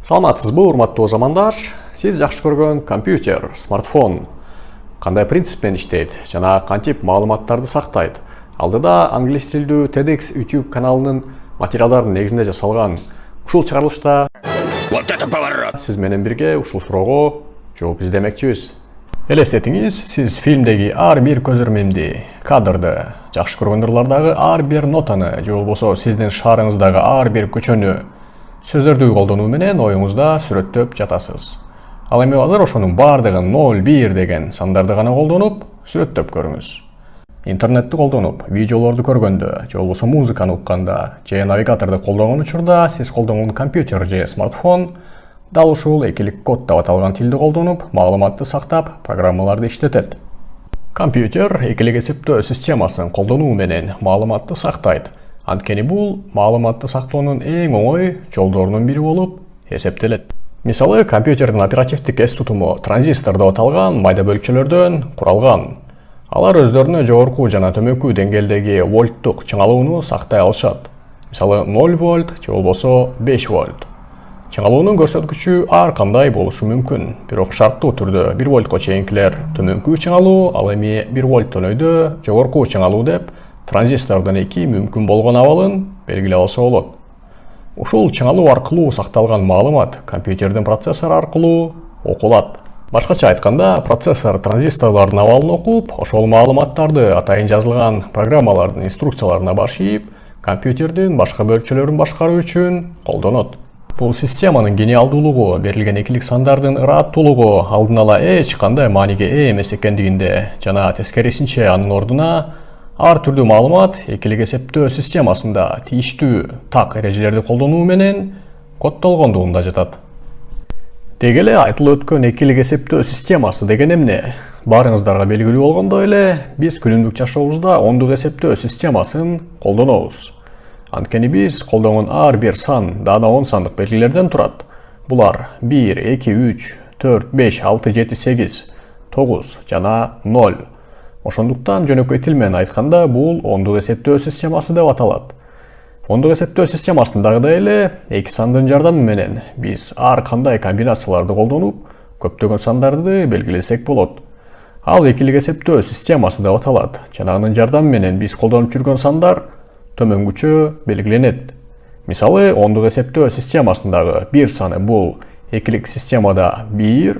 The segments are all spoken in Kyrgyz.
Саламатсызбы, урматтуу замандар. Сиз жакшы көргөн компьютер, смартфон кандай принциппен иштейт жана кантип маалыматтарды сактайт? Алдыда англис тилдүү TEDx YouTube каналынын материалдарын негизинде жасалган ушул чыгарылышта вот это поворот! Сиз менен бирге ушул суроого жооп издемекчибиз. Элестетиңиз, сиз фильмдеги ар бир көзөрмөмдү, кадрды, жакшы көргөндөрлөрдөгү ар бир нотаны же болбосо сиздин шаарыңыздагы ар бир көчөнү сөздөрдү колдонуу менен оюңузда сүрөттөп жатасыз. Ал эми азыр ошонун бардыгын 0, 1 деген сандарды гана колдонуп сүрөттөп көрүңүз. Интернетти колдонуп, видеолорду көргөндө, же болбосо музыканы укканда, же навигаторду колдонгон учурда сиз колдонгон компьютер же смартфон дал ушул экилик код деп аталган тилди колдонуп, маалыматты сактап, программаларды иштетет. Компьютер экилик эсептөө системасын колдонуу менен маалыматты сактайт. Анткени бул маалыматты сактоонун эң оңой жолдорунун бири болуп эсептелет. Мисалы, компьютердин оперативдик эс тутуму транзистор деп аталган майда бөлүкчөлөрдөн куралган. Алар өздөрүнө жогорку жана төмөнкү деңгээлдеги вольттук чыңалууну сактай алышат. Мисалы, 0 вольт же болбосо 5 вольт. Чыңалуунун көрсөткүчү ар кандай болушу мүмкүн. Бирок шарттуу түрдө 1 вольтко чейинкилер төмөнкү чыңалуу, ал эми 1 вольттон өйдө жогорку чыңалуу деп транзистордун эки мүмкүн болгон абалын белгилеп алса болот. Ушул чыңалуу аркылуу сакталган маалымат компьютердин процессору аркылуу окулат. Башкача айтканда, процессор транзисторлордун абалын окуп, ошол маалыматтарды атайын жазылган программалардын инструкцияларына баш ийип, компьютердин башка бөлүкчөлөрүн башкаруу үчүн колдонот. Бул системанын гениалдуулугу берилген экилик сандардын ырааттуулугу алдын ала эч кандай мааниге ээ эмес экендигинде жана тескерисинче анын ордуна ар түрдүү маалымат экилик эсептөө системасында тийиштүү так эрежелерди колдонуу менен коддолгондугунда жатат. Деги эле айтылып өткөн экилик эсептөө системасы деген эмне? Баарыңыздарга белгилүү болгондой эле, биз күнүмдүк жашообузда ондук эсептөө системасын колдонобуз. Анткени биз колдонгон ар бир сан даана 10 сандык белгилерден турат. Булар 1, 2, 3, 4, 5, 6, 7, 8, 9 жана 0. Ошондуктан жөнөкөй тил менен айтканда бул ондук эсептөө системасы деп аталат. Ондук эсептөө системасындагыдай эле эки сандын жардамы менен биз ар кандай комбинацияларды колдонуп, көптөгөн сандарды белгилесек болот. Ал экилик эсептөө системасы деп аталат жана анын жардамы менен биз колдонуп жүргөн сандар төмөнгүчө белгиленет. Мисалы, ондук эсептөө системасындагы 1 саны бул экилик системада 1,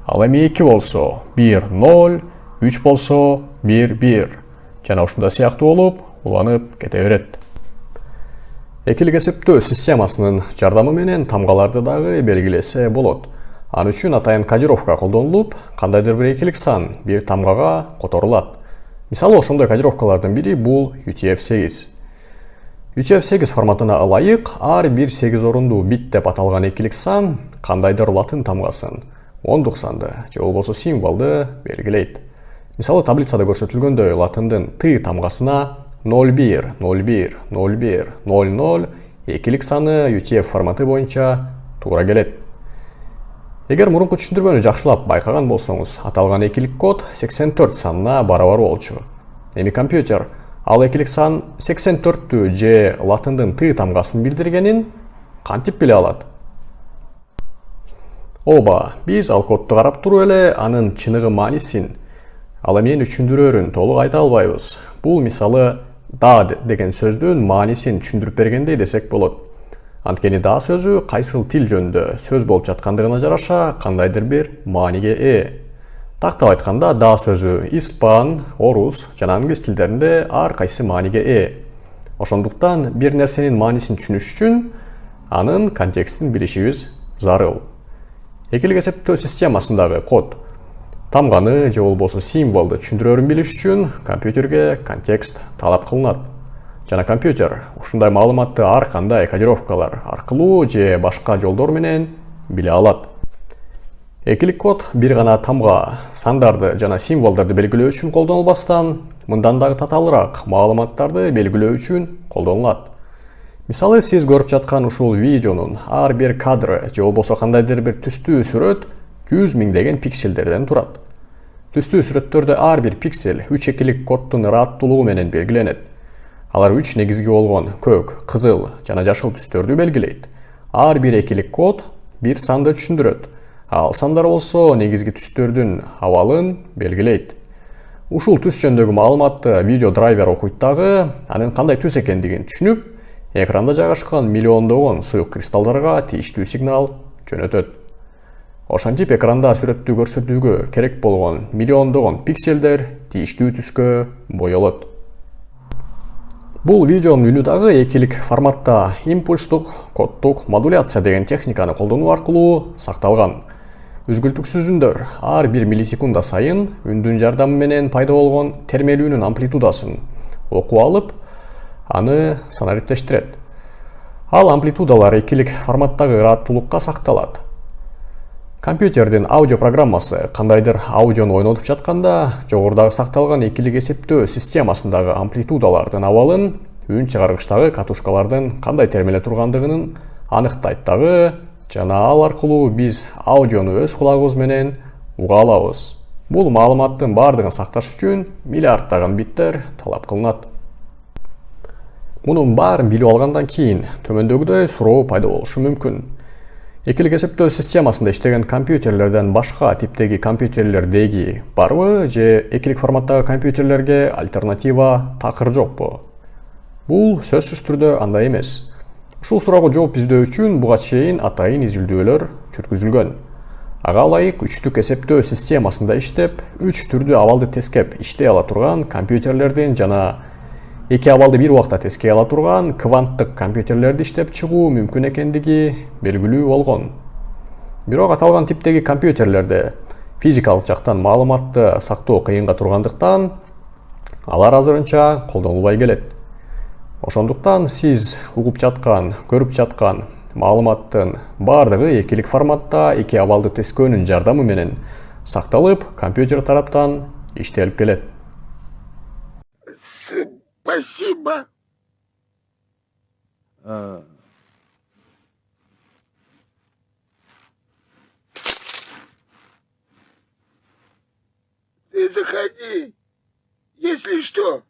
ал эми 2 болсо 1, 0, 3 болсо 1, 1 жана ушундай сыяктуу болуп уланып кете берет. Экилик эсептөө системасынын жардамы менен тамгаларды дагы белгилесе болот. Ал үчүн атайын кодировка колдонулуп, кандайдыр бир экилик сан бир тамгага которулат. Мисалы, ошондой кодировкалардын бири бул UTF-8. UTF-8 форматына ылайык ар бир 8 орундуу бит деп аталган экилик сан кандайдыр латын тамгасын, ондук санды же болбосо символду белгилейт. Мисалы, таблицада көрсөтүлгөндөй латындын Т тамгасына 01, 01, 01, 00 экилик саны UTF форматы боюнча туура келет. Эгер мурунку түшүндүрмөнү жакшылап байкаган болсоңуз, аталган экилик код 84 санына барабар болчу. Эми компьютер ал экилик сан 84-түү же латындын Т тамгасын билдиргенин кантип биле алат? Ооба, биз ал кодду карап туруп эле анын чыныгы маанисин, ал эмнени түшүндүрөөрүн толук айта албайбыз. Бул мисалы да деген сөздүн маанисин түшүндүрүп бергендей десек болот. Анткени да сөзү кайсыл тил жөнүндө сөз болуп жаткандыгына жараша кандайдыр бир мааниге ээ. Тактап айтканда, да сөзү испан, орус жана англис тилдеринде ар кайсы мааниге ээ. Ошондуктан бир нерсенин маанисин түшүнүш үчүн анын контекстин билишибиз зарыл. Экилик эсептөө системасындагы код тамганы же болбосо символду түшүндүрөөрүн билиш үчүн компьютерге контекст талап кылынат. Жана компьютер ушундай маалыматты ар кандай кодировкалар аркылуу же башка жолдор менен биле алат. Экилик код бир гана тамга, сандарды жана символдорду белгилөө үчүн колдонулбастан, мындан дагы татаалыраак маалыматтарды белгилөө үчүн колдонулат. Мисалы, сиз көрүп жаткан ушул видеонун ар бир кадры же болбосо кандайдыр бир түстүү сүрөт 100 миңдеген пикселдерден турат. Түстүү сүрөттөрдө ар бир пиксель 3 экилик коддун ырааттуулугу менен белгиленет. Алар 3 негизги болгон көк, кызыл жана жашыл түстөрдү белгилейт. Ар бир экилик код бир санды түшүндүрөт. Ал сандар болсо негизги түстөрдүн абалын белгилейт. Ушул түс жөнүндөгү маалыматты видео драйвер окуйт дагы, анын кандай түс экендигин түшүнүп, экранда жайгашкан миллиондогон суюк кристаллдарга тийиштүү сигнал жөнөтөт. Ошентип экранда сүрөттү көрсөтүүгө керек болгон миллиондогон пикселдер тийиштүү түскө боелот. Бул видеонун үнү дагы экилик форматта импульстук коддук модуляция деген техниканы колдонуу аркылуу сакталган. Үзгүлтүксүз үндөр ар бир миллисекунда сайын үндүн жардамы менен пайда болгон термелүүнүн амплитудасын окуп алып, аны санариптештирет. Ал амплитудалар экилик форматтагы ыраттуулукка сакталат. Компьютердин аудио программасы кандайдыр аудиону ойнотуп жатканда, жогорудагы сакталган экилик эсептөө системасындагы амплитудалардын абалын үн чыгаргычтагы катушкалардын кандай термеле тургандыгын аныктайт дагы, жана ал аркылуу биз аудиону өз кулагыбыз менен уга алабыз. Бул маалыматтын бардыгын сакташ үчүн миллиарддаган биттер талап кылынат. Мунун баарын билип алгандан кийин төмөндөгүдөй суроо пайда болушу мүмкүн. Экилик эсептөө системасында иштеген компьютерлерден башка типтеги компьютерлердеги барбы же экилик форматтагы компьютерлерге альтернатива такыр жокпу? Бул сөзсүз түрдө андай эмес. Ушул суроого жооп издөө үчүн буга чейин атайын изилдөөлөр жүргүзүлгөн. Ага ылайык үчтүк эсептөө системасында иштеп, үч түрдүү абалды тескеп иштей ала турган компьютерлердин жана эки абалды бир убакта тескей ала турган кванттык компьютерлерди иштеп чыгуу мүмкүн экендиги белгилүү болгон. Бирок аталган типтеги компьютерлерде физикалык жактан маалыматты сактоо кыйынга тургандыктан, алар азырынча колдонулбай келет. Ошондуктан сиз угуп жаткан, көрүп жаткан маалыматтын бардыгы экилик форматта эки абалды тескөөнүн жардамы менен сакталып, компьютер тараптан иштелип келет. Спасибо. Ты заходи, если что.